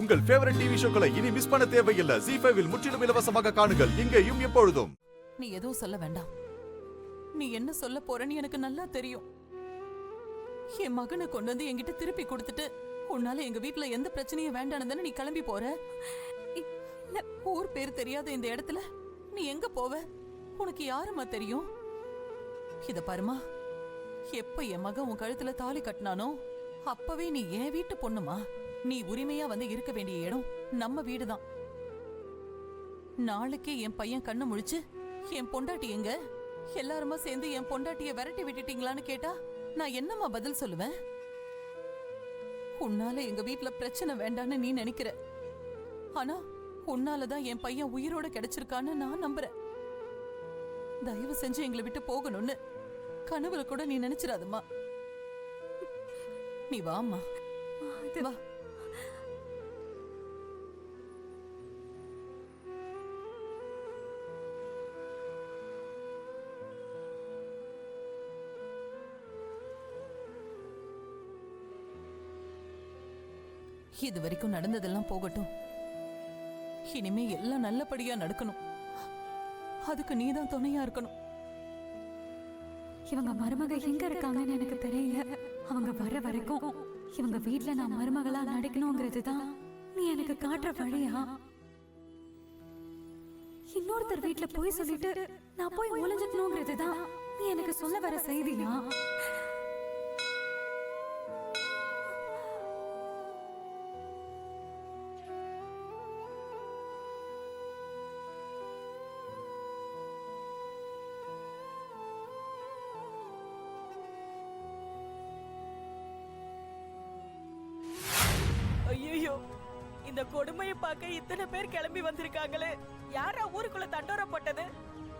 உங்கள் favourite TV ஷோக்களை இனி miss பண்ண தேவையில்லை. ZEE5 இல் முற்றிலும் இலவசமாக காணுங்கள், இங்கேயும் எப்பொழுதும். நீ எதுவும் சொல்ல வேண்டாம். நீ என்ன சொல்ல போறன்னு எனக்கு நல்லா தெரியும். என் மகனை கொண்டு வந்து என்கிட்ட திருப்பி கொடுத்துட்டு உன்னால எங்க வீட்டுல எந்த பிரச்சனையும் வேண்டானதுன்னு நீ கிளம்பி போற. ஊர் பேர் தெரியாத இந்த இடத்துல நீ எங்க போவ? உனக்கு யாருமா தெரியும்? இத பாருமா, எப்ப என் மகன் உன் கழுத்துல தாலி கட்டினானோ அப்பவே நீ என் வீட்டு பொண்ணுமா. நீ உரிமையா வந்து இருக்க வேண்டிய இடம் நம்ம வீடுதான். நாளைக்கே என் பையன் கண்ணு முழிச்சு என் பொண்டாட்டி எங்க, எல்லாருமா சேர்ந்து என் பொண்டாட்டிய விரட்டி விட்டுட்டீங்களான்னு கேட்டா நான் என்னமா பதில் சொல்லுவேன்? உன்னால எங்க வீட்டுல பிரச்சனை வேண்டான்னு நீ நினைக்கிற, ஆனா உன்னாலதான் என் பையன் உயிரோட கிடைச்சிருக்கான்னு நான் நம்புறேன். தயவு செஞ்சு எங்களை விட்டு போகணும்னு கனவுல கூட நீ நினைச்சிடாதம்மா. நீ வாம்மா, வா. இது வரைக்கும் நடந்ததெல்லாம் போகட்டும். இனிமே எல்லாம் நல்லபடியா நடக்கணும். அதுக்கு நீதான் துணையா இருக்கணும். இவங்க மருமக எங்க இருக்காங்கன்னு எனக்கு தெரியல. அவங்க வர வரைக்கும் இவங்க வீட்ல நான் மருமகளா நடக்கணுங்கிறது தான் நீ எனக்கு காட்டுற வழியா? இன்னொருத்தர் வீட்ல போய் சொல்லிட்டு நான் போய் ஒளிஞ்சுக்கணுங்கிறது தான் நீ எனக்கு சொல்ல வர செய்தியா? ஐயோ, இந்த கொடுமையை பார்க்க இத்தனை பேர் கிளம்பி வந்திருக்காங்களே. யாரா ஊருக்குள்ள தண்டோரப்பட்டது?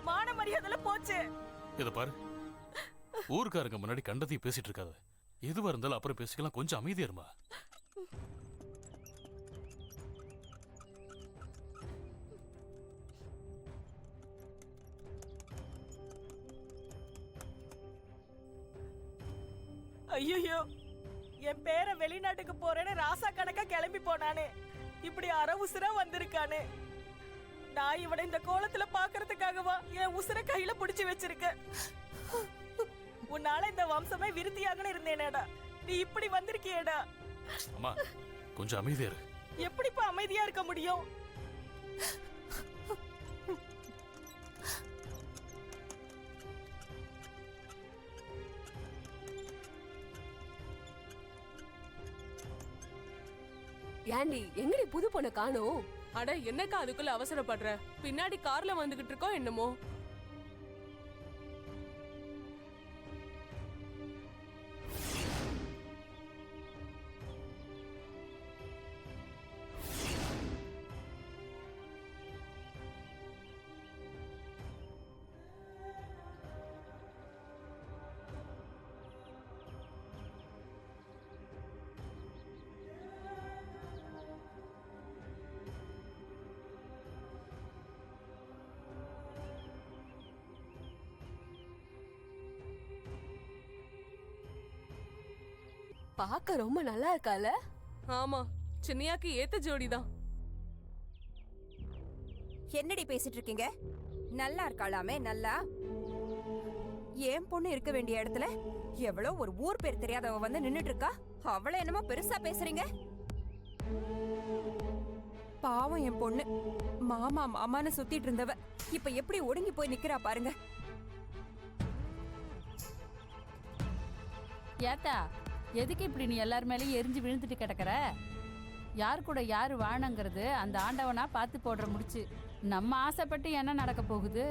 மான மரியாதை போச்சு. இத பாரு, ஊருக்காரங்க முன்னாடி கண்டதையும் பேசிட்டு இருக்காத. எதுவா இருந்தாலும் அப்புறம் பேசிக்கலாம், கொஞ்சம் அமைதியா இருமா. ஐயோ, என் பேரை வெளிநாட்டுக்கு போறேன்னு ராசா கணக்கா கிளம்பி போனானே, இப்படி அரை உசுரா வந்திருக்கானே. நான் இவனை இந்த கோலத்துல பாக்குறதுக்காகவா என் உசுர கையில புடிச்சு வச்சிருக்கேன். உன்னால இந்த வம்சமே விருத்தியாகன்னு இருந்தேனேடா, நீ இப்படி வந்திருக்கியேடா. அம்மா, கொஞ்சம் அமைதியா இரு. எப்படிப்பா அமைதியா இருக்க முடியும்? ஏண்டி, எங்கடி புது பொண்ணை காணோம்? அட, என்னக்கா அதுக்குள்ள அவசரப்படுற? பின்னாடி கார்ல வந்துகிட்டு இருக்கோம் என்னமோ. பாக்க ரொம்ப நல்லா இருக்கால? ஆமா, சின்னையாக்கு ஏத்த ஜோடிதான். என்னடி பேசிட்டு இருக்கீங்க? நல்லா இருக்காளாமே. நல்லா ஏன் பொண்ணு இருக்க வேண்டிய இடத்துல எவ்வளோ ஒரு ஊர் பேர் தெரியாதவ வந்து நின்னுட்டு இருக்கா. அவளை என்னமோ பெருசா பேசுறீங்க. பாவம் என் பொண்ணு, மாமா மாமான்னு சுத்திட்டு இருந்தவ இப்ப எப்படி ஒடுங்கி போய் நிக்கிறா பாருங்க. ஏத்தா, எதுக்கு இப்படி நீ எல்லார் மேலேயும் எரிஞ்சு விழுந்துட்டு கிடக்குற? யார் கூட யாரு வாழங்கிறது அந்த ஆண்டவனா பார்த்து போடுற முடிச்சு. நம்ம ஆசைப்பட்டு என்ன நடக்க போகுது?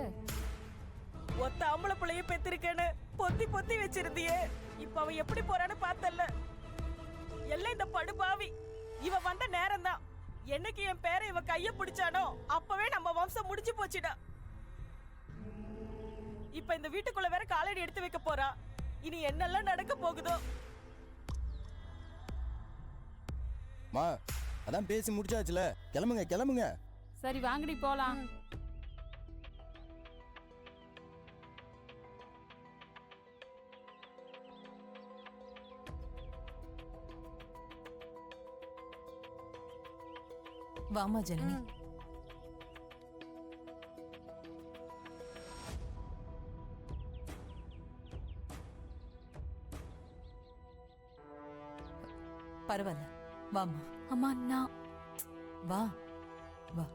ஒத்த ஆம்பளை பிள்ளைய பெத்திருக்கேன்னு பொத்தி பொத்தி வச்சிருந்தியே, இப்ப அவ எப்படி போறான்னு பார்த்தல்ல. எல்லாம் இந்த படுபாவி. இவ வந்த நேரம் தான். என்னைக்கு என் பேரை இவ கைய பிடிச்சானோ அப்பவே நம்ம வம்சம் முடிஞ்சு போச்சுடா. இப்ப இந்த வீட்டுக்குள்ள வேற காலடி எடுத்து வைக்க போறா. இனி என்னெல்லாம் நடக்க போகுதோ. மா, அதான் பேசி முடிச்சாச்சுல, கிளம்புங்க கிளம்புங்க. சரி வாங்கடி போலாம். வாமா ஜனனி. பரவாயில்ல, வாமா. அம்மா நான் வா வா.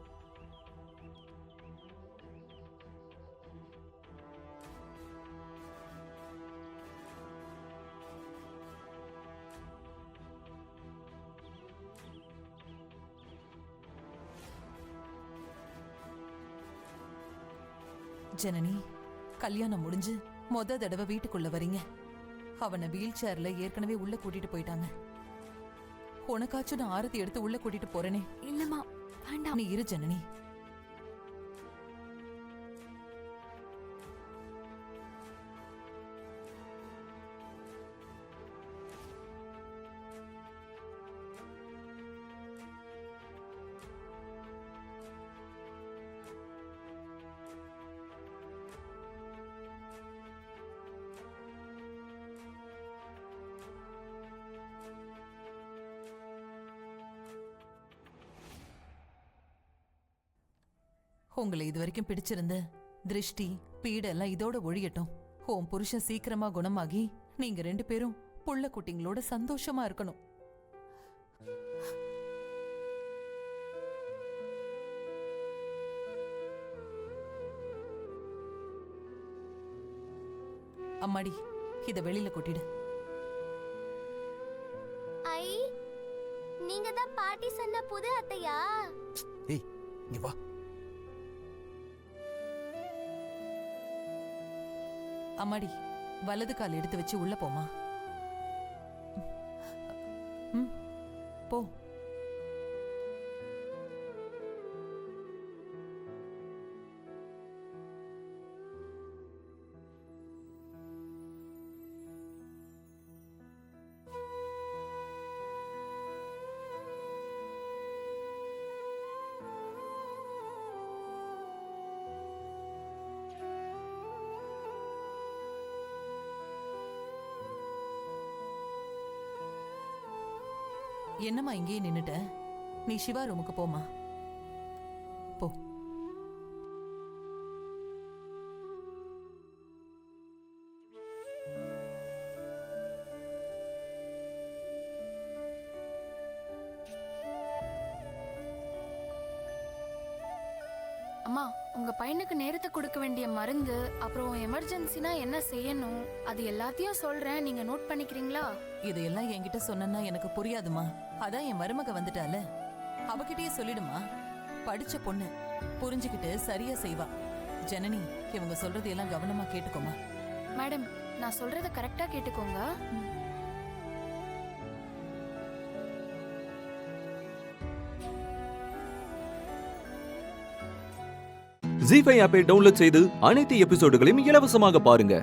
ஜனனி, கல்யாணம் முடிஞ்சு தடவை வீட்டுக்குள்ள வரீங்க. அவனை வீல் சேர்ல ஏற்கனவே உள்ள கூட்டிட்டு போயிட்டாங்க. உனக்காச்சும் நான் ஆரத்தி எடுத்து உள்ள கூட்டிட்டு போறேனே. இல்லம்மா வேண்டாம். நீ இரு ஜனனி. உங்களை இது வரைக்கும் பிடிச்சிருந்த திருஷ்டி பீடெல்லாம் இதோட ஒழியட்டும். உன் புருஷன் சீக்கிரமா குணமாகி நீங்க 2 பேரும் புள்ள குட்டிங்களோட சந்தோஷமா இருக்கணும். அம்மாடி, இத வெளியில கொட்டிடு. ஐ, நீங்க தான் பாட்டி சொன்ன புது அத்தையா? ஏய் இங்க வா. அம்மாடி, வலது கால் எடுத்து வச்சு உள்ள போமா. போ. என்னம்மா இங்கேயே நின்னுட்ட? நீ சிவா ரூமுக்கு போமா. போ. அம்மா, உங்க பையனுக்கு நேரத்தை கொடுக்க வேண்டிய மருந்து, அப்புறம் எமர்ஜென்சினா என்ன செய்யணும், அது எல்லாத்தையும் சொல்றேன், நீங்க நோட் பண்ணிக்கிறீங்களா? இதையெல்லாம் என்கிட்ட சொன்னா எனக்கு புரியாதுமா. அதான் என் மருமக வந்துட்டால, அவகிட்டயே சொல்லிடுமா. படிச்ச பொண்ணு, புரிஞ்சுக்கிட்டு சரியா செய்வா. ஜனனி, இவங்க சொல்றதையெல்லாம் கவனமா கேட்டுக்கோமா. மேடம், நான் சொல்றத கரெக்டா கேட்டுக்கோங்க. ஜீ5 ஆப்பை டவுன்லோட் செய்து அனைத்து எபிசோடுகளையும் இலவசமாக பாருங்க.